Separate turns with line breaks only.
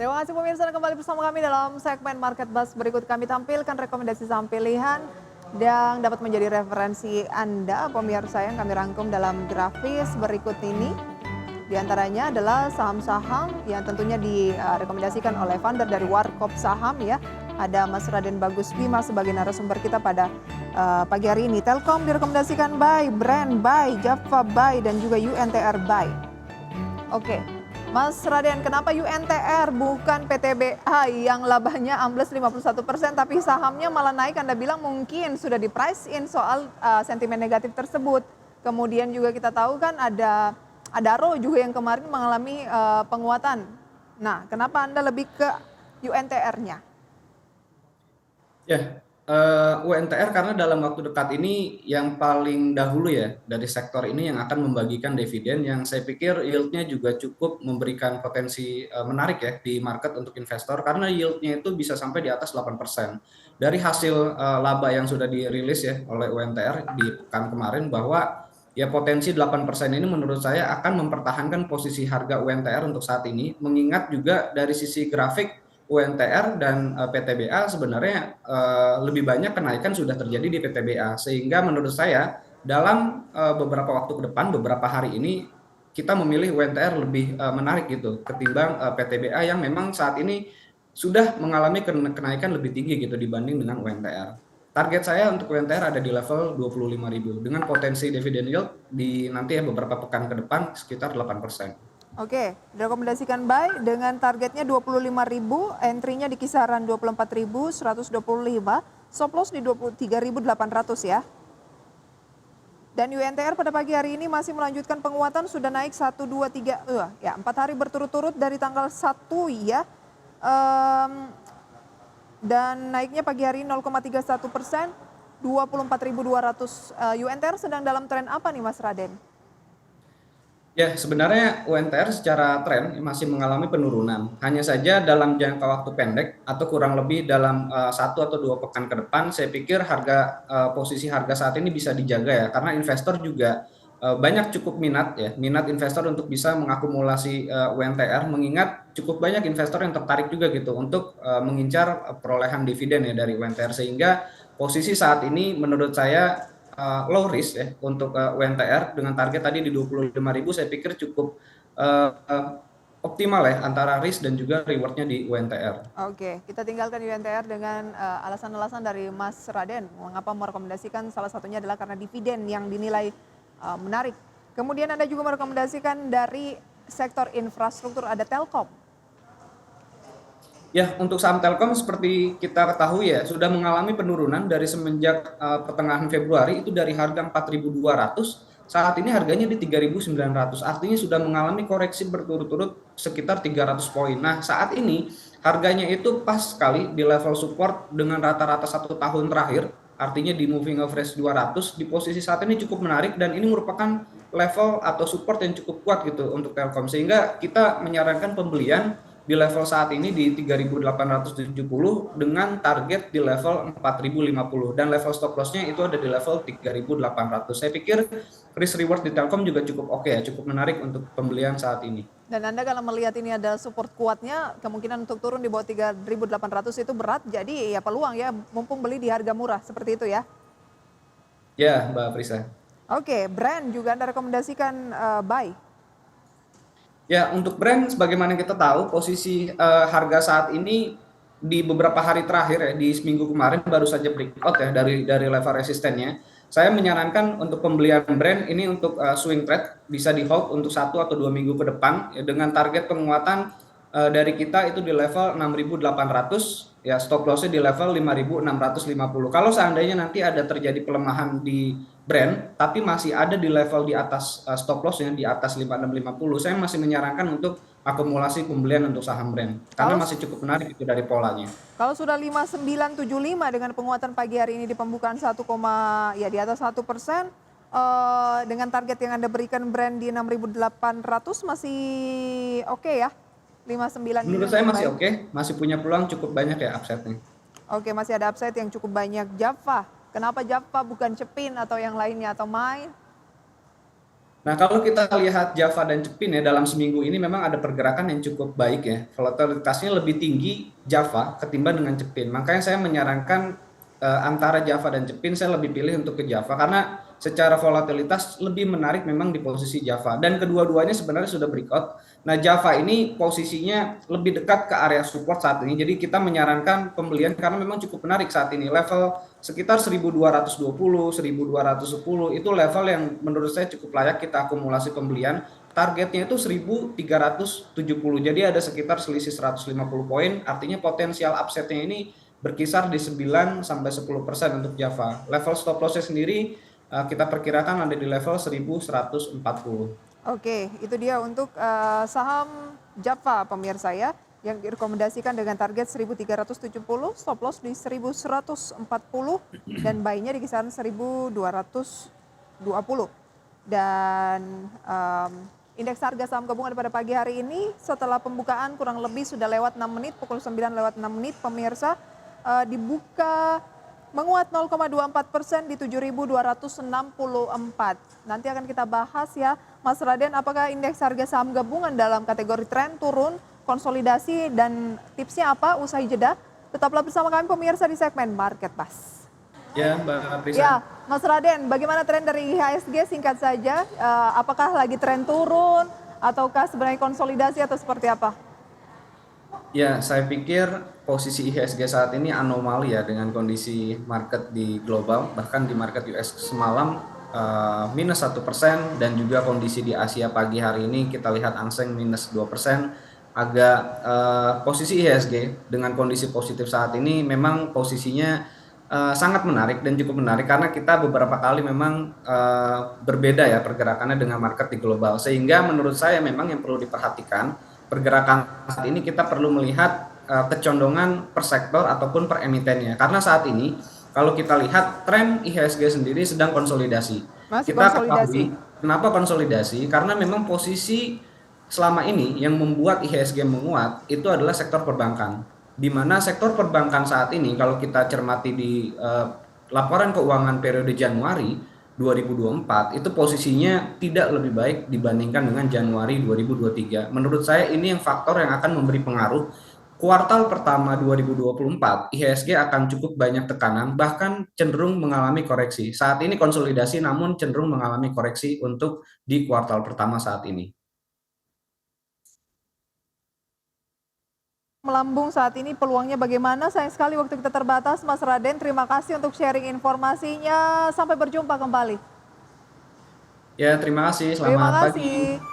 Terima kasih pemirsa kembali bersama kami dalam segmen Market Buzz. Berikut kami tampilkan rekomendasi saham pilihan yang dapat menjadi referensi Anda pemirsa yang kami rangkum dalam grafis berikut ini. Di antaranya adalah saham-saham yang tentunya direkomendasikan oleh founder dari Warkop Saham ya. Ada Mas Raden Bagus Bima sebagai narasumber kita pada pagi hari ini. Telkom direkomendasikan buy, Brand buy, Java buy, dan juga UNTR buy. Oke, Mas Raden, kenapa UNTR bukan PTBA yang labanya ambles 51% tapi sahamnya malah naik? Anda bilang mungkin sudah di price in soal sentimen negatif tersebut. Kemudian juga kita tahu kan ada Adaro juga yang kemarin mengalami penguatan. Nah, kenapa Anda lebih ke UNTR-nya?
Ya, UNTR karena dalam waktu dekat ini yang paling dahulu ya dari sektor ini yang akan membagikan dividen yang saya pikir yield-nya juga cukup memberikan potensi menarik ya di market untuk investor karena yield-nya itu bisa sampai di atas 8%. Dari hasil laba yang sudah dirilis ya oleh UNTR di pekan kemarin bahwa ya potensi 8% ini menurut saya akan mempertahankan posisi harga UNTR untuk saat ini mengingat juga dari sisi grafik UNTR dan PTBA sebenarnya lebih banyak kenaikan sudah terjadi di PTBA sehingga menurut saya dalam beberapa waktu ke depan beberapa hari ini kita memilih UNTR lebih menarik gitu ketimbang PTBA yang memang saat ini sudah mengalami kenaikan lebih tinggi gitu dibanding dengan UNTR. Target saya untuk UNTR ada di level 25.000 dengan potensi dividen yield di nanti ya beberapa pekan ke depan sekitar 8%.
Oke, direkomendasikan buy dengan targetnya 25.000, entry-nya di kisaran 24.125, stop loss di 23.800 ya. Dan UNTR pada pagi hari ini masih melanjutkan penguatan, sudah naik 1, 2, 3, 4 hari berturut-turut dari tanggal 1 ya. Dan naiknya pagi hari 0,31%, 24.200. UNTR sedang dalam tren apa nih Mas Raden?
Ya, sebenarnya UNTR secara tren masih mengalami penurunan. Hanya saja dalam jangka waktu pendek atau kurang lebih dalam 1 atau 2 pekan ke depan, saya pikir posisi harga saat ini bisa dijaga ya, karena investor juga banyak cukup minat ya, minat investor untuk bisa mengakumulasi UNTR, mengingat cukup banyak investor yang tertarik juga gitu untuk mengincar perolehan dividen ya dari UNTR, sehingga posisi saat ini menurut saya low risk ya untuk UNTR dengan target tadi di 25.000 saya pikir cukup optimal ya antara risk dan juga rewardnya di UNTR.
Oke, kita tinggalkan UNTR dengan alasan-alasan dari Mas Raden. Mengapa merekomendasikan salah satunya adalah karena dividen yang dinilai menarik. Kemudian Anda juga merekomendasikan dari sektor infrastruktur ada Telkom.
Ya, untuk saham Telkom seperti kita ketahui ya, sudah mengalami penurunan dari semenjak pertengahan Februari itu dari harga 4.200, saat ini harganya di 3.900. Artinya sudah mengalami koreksi berturut-turut sekitar 300 poin. Nah, saat ini harganya itu pas sekali di level support dengan rata-rata 1 tahun terakhir, artinya di moving average 200, di posisi saat ini cukup menarik dan ini merupakan level atau support yang cukup kuat gitu untuk Telkom. Sehingga kita menyarankan pembelian di level saat ini di 3.870 dengan target di level 4.050 dan level stop loss-nya itu ada di level 3.800. Saya pikir risk reward di Telkom juga cukup oke ya, cukup menarik untuk pembelian saat ini.
Dan Anda kalau melihat ini ada support kuatnya, kemungkinan untuk turun di bawah 3.800 itu berat, jadi ya peluang ya mumpung beli di harga murah, seperti itu ya?
Ya, Mbak Prisa.
Oke, Brand juga Anda rekomendasikan buy.
Ya, untuk Brand sebagaimana kita tahu posisi harga saat ini di beberapa hari terakhir ya, di seminggu kemarin baru saja breakout ya dari level resistennya. Saya menyarankan untuk pembelian Brand ini untuk swing trade bisa di hold untuk 1 atau 2 minggu ke depan ya, dengan target penguatan dari kita itu di level 6.800 ya, stop loss-nya di level 5.650. Kalau seandainya nanti ada terjadi pelemahan di Brand tapi masih ada di level di atas stop loss-nya di atas 5.650, saya masih menyarankan untuk akumulasi pembelian untuk saham Brand karena masih cukup menarik itu dari polanya.
Kalau sudah 5.975 dengan penguatan pagi hari ini di pembukaan 1, ya di atas 1%, dengan target yang Anda berikan Brand di 6.800 masih oke ya? 59 ini
Menurut saya masih oke, masih punya peluang cukup banyak ya upside-nya.
Oke, masih ada upside yang cukup banyak. Java, kenapa Java bukan Cepin atau yang lainnya atau Main?
Nah, kalau kita lihat Java dan Cepin ya dalam seminggu ini memang ada pergerakan yang cukup baik ya. Volatilitasnya lebih tinggi Java ketimbang dengan Cepin. Makanya saya menyarankan antara Java dan Cepin saya lebih pilih untuk ke Java karena secara volatilitas lebih menarik memang di posisi Java dan kedua-duanya sebenarnya sudah breakout. Nah, Java ini posisinya lebih dekat ke area support saat ini. Jadi kita menyarankan pembelian karena memang cukup menarik saat ini. Level sekitar 1220, 1210 itu level yang menurut saya cukup layak kita akumulasi pembelian. Targetnya itu 1370. Jadi ada sekitar selisih 150 poin. Artinya potensial upsetnya ini berkisar di 9 sampai 10% untuk Java. Level stop lossnya sendiri kita perkirakan ada di level 1140.
Oke, itu dia untuk saham Java pemirsa ya, yang direkomendasikan dengan target 1370, stop loss di 1140 dan buy-nya di kisaran 1220. Dan indeks harga saham gabungan pada pagi hari ini setelah pembukaan kurang lebih sudah lewat 6 menit, pukul 9 lewat 6 menit pemirsa, dibuka menguat 0,24% di 7.264. Nanti akan kita bahas ya, Mas Raden, apakah indeks harga saham gabungan dalam kategori tren turun, konsolidasi, dan tipsnya apa usai jeda? Tetaplah bersama kami pemirsa di segmen Market Pass.
Ya, Mbak Prisa.
Ya, Mas Raden, bagaimana tren dari IHSG singkat saja? Apakah lagi tren turun, ataukah sebenarnya konsolidasi atau seperti apa?
Ya, saya pikir posisi IHSG saat ini anomali ya dengan kondisi market di global, bahkan di market US semalam minus 1% dan juga kondisi di Asia pagi hari ini kita lihat Hang Seng minus 2%. Agak posisi IHSG dengan kondisi positif saat ini memang posisinya sangat menarik dan cukup menarik karena kita beberapa kali memang berbeda ya pergerakannya dengan market di global. Sehingga menurut saya memang yang perlu diperhatikan pergerakan saat ini kita perlu melihat kecondongan per sektor ataupun per emitennya. Karena saat ini kalau kita lihat tren IHSG sendiri sedang konsolidasi.
Masih
Kita
konsolidasi.
ketahui kenapa konsolidasi? Karena memang posisi selama ini yang membuat IHSG menguat itu adalah sektor perbankan. Di mana sektor perbankan saat ini kalau kita cermati di laporan keuangan periode Januari 2024 itu posisinya tidak lebih baik dibandingkan dengan Januari 2023. Menurut saya ini yang faktor yang akan memberi pengaruh. Kuartal pertama 2024 IHSG akan cukup banyak tekanan bahkan cenderung mengalami koreksi. Saat ini konsolidasi namun cenderung mengalami koreksi untuk di kuartal pertama saat ini.
Melambung saat ini peluangnya bagaimana? Sayang sekali waktu kita terbatas, Mas Raden. Terima kasih untuk sharing informasinya. Sampai berjumpa kembali.
Ya, terima kasih.
Terima
Selamat pagi.
kasih.